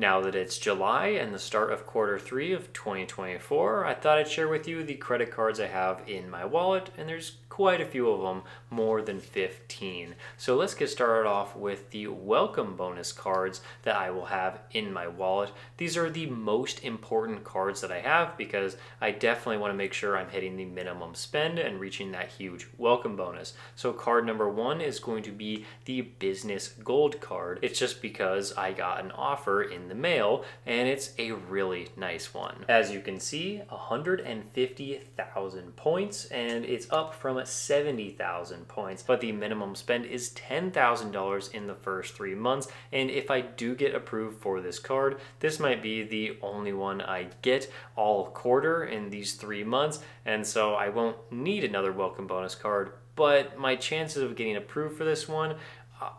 Now that it's July and the start of quarter three of 2024, I thought I'd share with you the credit cards I have in my wallet, and there's quite a few of them, more than 15. So let's get started off with the welcome bonus cards that I will have in my wallet. These are the most important cards that I have because I definitely want to make sure I'm hitting the minimum spend and reaching that huge welcome bonus. So card number one is going to be the business gold card. It's just because I got an offer in the mail and it's a really nice one. As you can see, 150,000 points, and it's up from 70,000 points, but the minimum spend is $10,000 in the first 3 months. And if I do get approved for this card, this might be the only one I get all quarter in these 3 months, and so I won't need another welcome bonus card. But my chances of getting approved for this one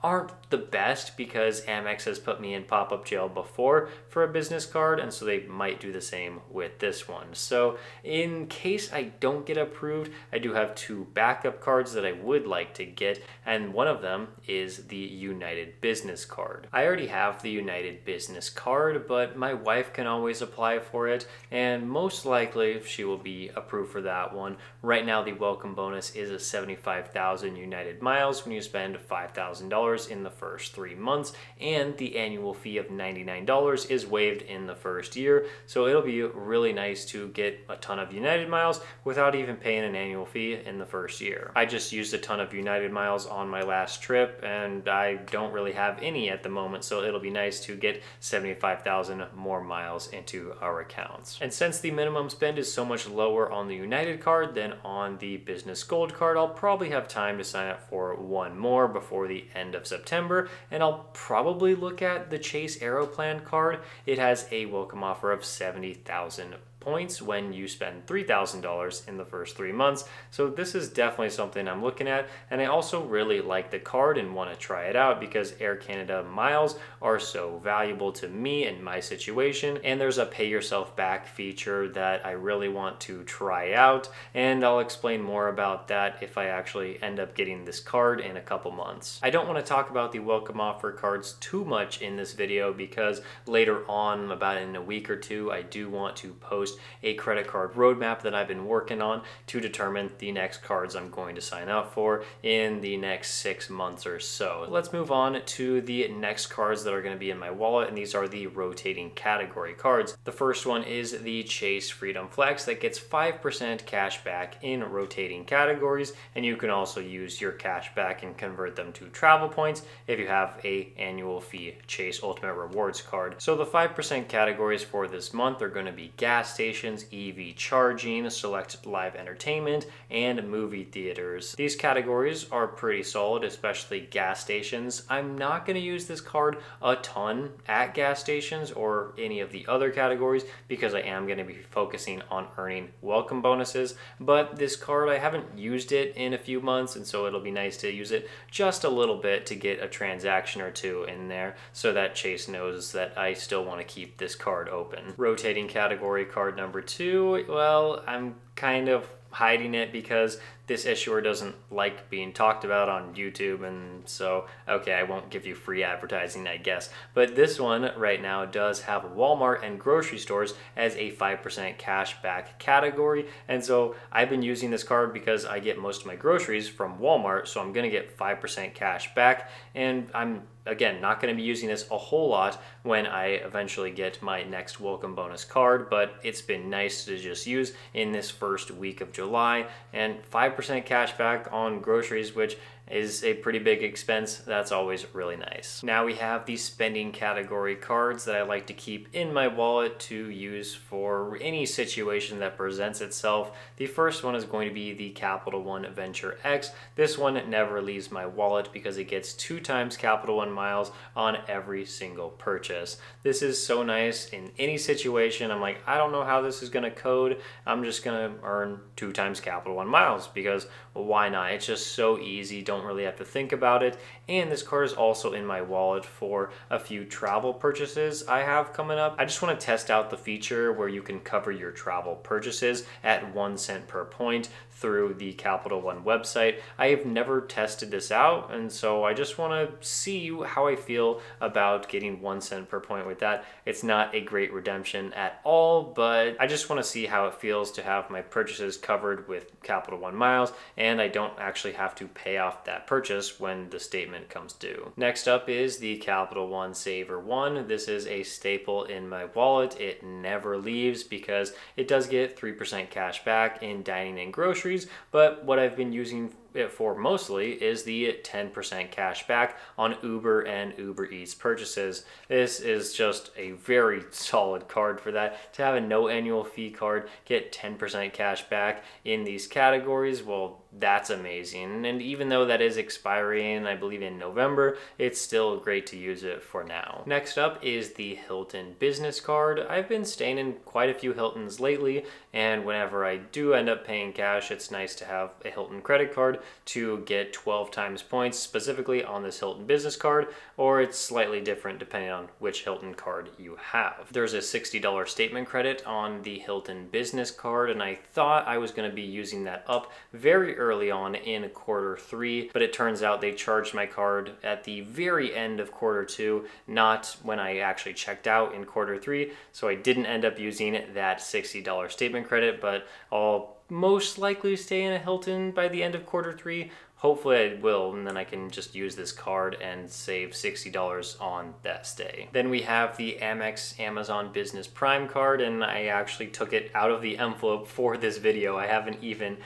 aren't the best because AMEX has put me in pop-up jail before for a business card, and so they might do the same with this one. So in case I don't get approved, I do have 2 backup cards that I would like to get, and one of them is the United Business card. I already have the United Business card, but my wife can always apply for it, and most likely she will be approved for that one. Right now the welcome bonus is a 75,000 United miles when you spend $5,000 in the first 3 months, and the annual fee of $99 is waived in the first year. So it'll be really nice to get a ton of United miles without even paying an annual fee in the first year. I just used a ton of United miles on my last trip, and I don't really have any at the moment, so it'll be nice to get 75,000 more miles into our accounts. And since the minimum spend is so much lower on the United card than on the Business Gold card, I'll probably have time to sign up for one more before the end of September, and I'll probably look at the Chase Aeroplan card. It has a welcome offer of 70,000 points when you spend $3,000 in the first 3 months. So this is definitely something I'm looking at, and I also really like the card and want to try it out because Air Canada miles are so valuable to me in my situation, and there's a pay yourself back feature that I really want to try out, and I'll explain more about that if I actually end up getting this card in a couple months. I don't want to talk about the welcome offer cards too much in this video because later on, about in a week or two, I do want to post a credit card roadmap that I've been working on to determine the next cards I'm going to sign up for in the next 6 months or so. Let's move on to the next cards that are going to be in my wallet, and these are the rotating category cards. The first one is the Chase Freedom Flex that gets 5% cash back in rotating categories, and you can also use your cash back and convert them to travel points if you have a annual fee Chase Ultimate Rewards card. So the 5% categories for this month are going to be gas stations, EV charging, select live entertainment, and movie theaters. These categories are pretty solid, especially gas stations. I'm not going to use this card a ton at gas stations or any of the other categories because I am going to be focusing on earning welcome bonuses, but this card, I haven't used it in a few months, and so it'll be nice to use it just a little bit to get a transaction or two in there so that Chase knows that I still want to keep this card open. Rotating category card number 2, well, I'm kind of hiding it because this issuer doesn't like being talked about on YouTube, and so okay, I won't give you free advertising, I guess. But this one right now does have Walmart and grocery stores as a 5% cash back category, and so I've been using this card because I get most of my groceries from Walmart, so I'm gonna get 5% cash back, and I'm again not going to be using this a whole lot when I eventually get my next welcome bonus card, but it's been nice to just use in this first week of July. And 5% cash back on groceries, which is a pretty big expense, that's always really nice. Now we have the spending category cards that I like to keep in my wallet to use for any situation that presents itself. The first one is going to be the Capital One Venture X. This one never leaves my wallet because it gets 2 times Capital One miles on every single purchase. This is so nice in any situation. I'm like, I don't know how this is going to code. I'm just going to earn 2 times Capital One miles because why not? It's just so easy. Don't don't really have to think about it. And this card is also in my wallet for a few travel purchases I have coming up. I just want to test out the feature where you can cover your travel purchases at 1 cent per point through the Capital One website. I have never tested this out, and so I just want to see how I feel about getting 1 cent per point with that. It's not a great redemption at all, but I just want to see how it feels to have my purchases covered with Capital One miles, and I don't actually have to pay off that purchase when the statement comes due. Next up is the Capital One Saver One. This is a staple in my wallet. It never leaves because it does get 3% cash back in dining and groceries, but what I've been using it for mostly is the 10% cash back on Uber and Uber Eats purchases. This is just a very solid card for that. To have a no annual fee card, get 10% cash back in these categories, well, that's amazing. And even though that is expiring, I believe in November, it's still great to use it for now. Next up is the Hilton business card. I've been staying in quite a few Hiltons lately, and whenever I do end up paying cash, it's nice to have a Hilton credit card to get 12 times points specifically on this Hilton business card, or it's slightly different depending on which Hilton card you have. There's a $60 statement credit on the Hilton business card, and I thought I was going to be using that up very early on in quarter 3, but it turns out they charged my card at the very end of quarter 2, not when I actually checked out in quarter 3, so I didn't end up using that $60 statement credit, but I'll most likely stay in a Hilton by the end of quarter 3. Hopefully I will, and then I can just use this card and save $60 on that stay. Then we have the AMEX Amazon Business Prime card, and I actually took it out of the envelope for this video. I haven't even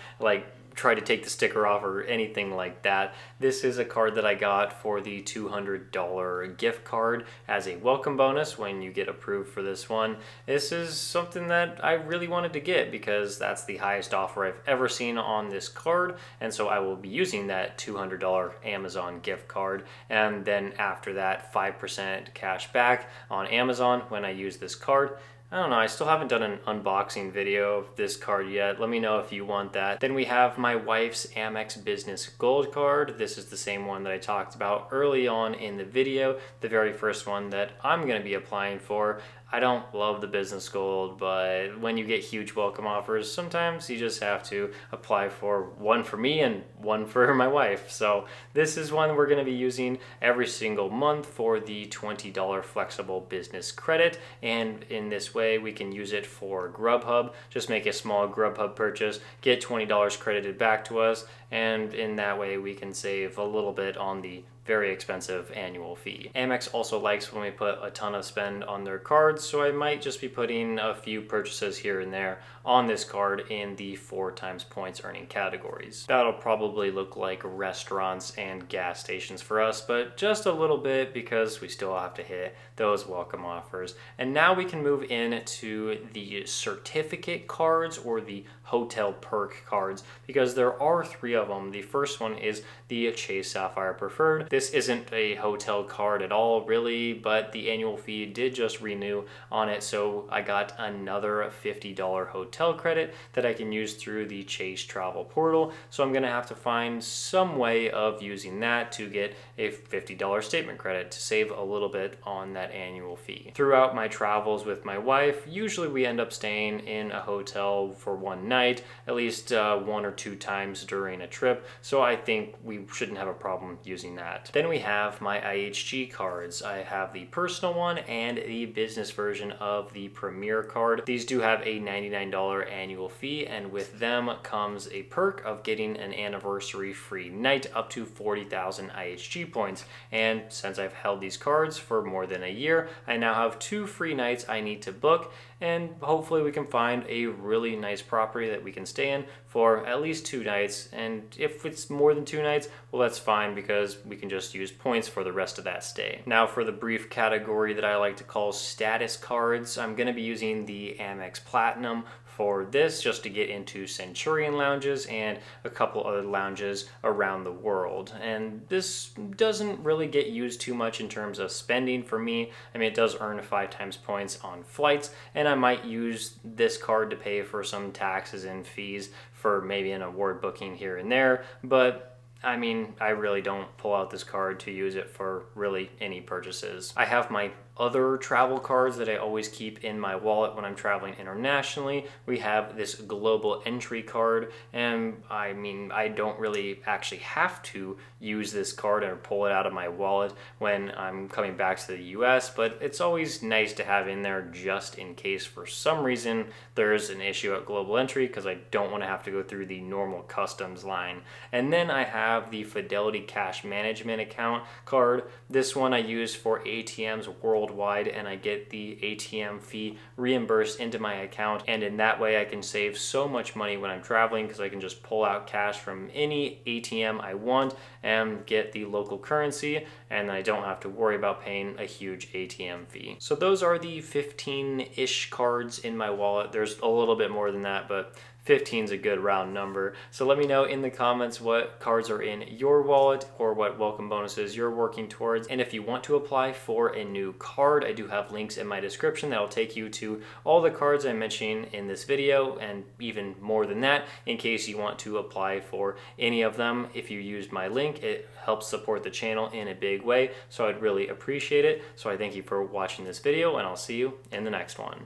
try to take the sticker off or anything like that. This is a card that I got for the $200 gift card as a welcome bonus when you get approved for this one. This is something that I really wanted to get because that's the highest offer I've ever seen on this card, and so I will be using that $200 Amazon gift card, and then after that 5% cash back on Amazon when I use this card. I don't know, I still haven't done an unboxing video of this card yet. Let me know if you want that. Then we have my wife's Amex Business Gold card. This is the same one that I talked about early on in the video, the very first one that I'm going to be applying for. I don't love the business gold, but when you get huge welcome offers, sometimes you just have to apply for one for me and one for my wife. So this is one we're going to be using every single month for the $20 flexible business credit. And in this way, we can use it for Grubhub. Just make a small Grubhub purchase, get $20 credited back to us, and in that way we can save a little bit on the very expensive annual fee. Amex also likes when we put a ton of spend on their cards, so I might just be putting a few purchases here and there on this card in the 4 times points earning categories. That'll probably look like restaurants and gas stations for us, but just a little bit because we still have to hit those welcome offers. And now we can move into the certificate cards or the hotel perk cards, because there are 3 of them. The first one is the Chase Sapphire Preferred. This isn't a hotel card at all, really, but the annual fee did just renew on it, so I got another $50 hotel credit that I can use through the Chase Travel Portal. So I'm gonna have to find some way of using that to get a $50 statement credit to save a little bit on that annual fee. Throughout my travels with my wife, usually we end up staying in a hotel for one night, at least 1 or 2 times during a trip, so I think we shouldn't have a problem using that. Then we have my IHG cards. I have the personal one and the business version of the Premier card. These do have a $99 annual fee, and with them comes a perk of getting an anniversary free night up to 40,000 IHG points. And since I've held these cards for more than a year, I now have 2 free nights I need to book, and hopefully we can find a really nice property that we can stay in for at least 2 nights. And if it's more than 2 nights, well, that's fine because we can just use points for the rest of that stay. Now for the brief category that I like to call status cards, I'm going to be using the Amex Platinum for this, just to get into Centurion lounges and a couple other lounges around the world. And this doesn't really get used too much in terms of spending for me. I mean, it does earn 5 times points on flights, and I might use this card to pay for some taxes and fees for maybe an award booking here and there, but I mean, I really don't pull out this card to use it for really any purchases. I have my other travel cards that I always keep in my wallet when I'm traveling internationally. We have this global entry card, and I mean, I don't really actually have to use this card or pull it out of my wallet when I'm coming back to the US, but it's always nice to have in there just in case for some reason there's an issue at global entry, because I don't want to have to go through the normal customs line. And then I have the Fidelity Cash Management account card. This one I use for ATMs worldwide, and I get the ATM fee reimbursed into my account, and in that way I can save so much money when I'm traveling, because I can just pull out cash from any ATM I want and get the local currency, and I don't have to worry about paying a huge ATM fee. So those are the 15-ish cards in my wallet. There's a little bit more than that, but 15 is a good round number. So let me know in the comments what cards are in your wallet or what welcome bonuses you're working towards. And if you want to apply for a new card, I do have links in my description that'll take you to all the cards I'm mentioning in this video, and even more than that in case you want to apply for any of them. If you used my link, it helps support the channel in a big way, so I'd really appreciate it. So I thank you for watching this video, and I'll see you in the next one.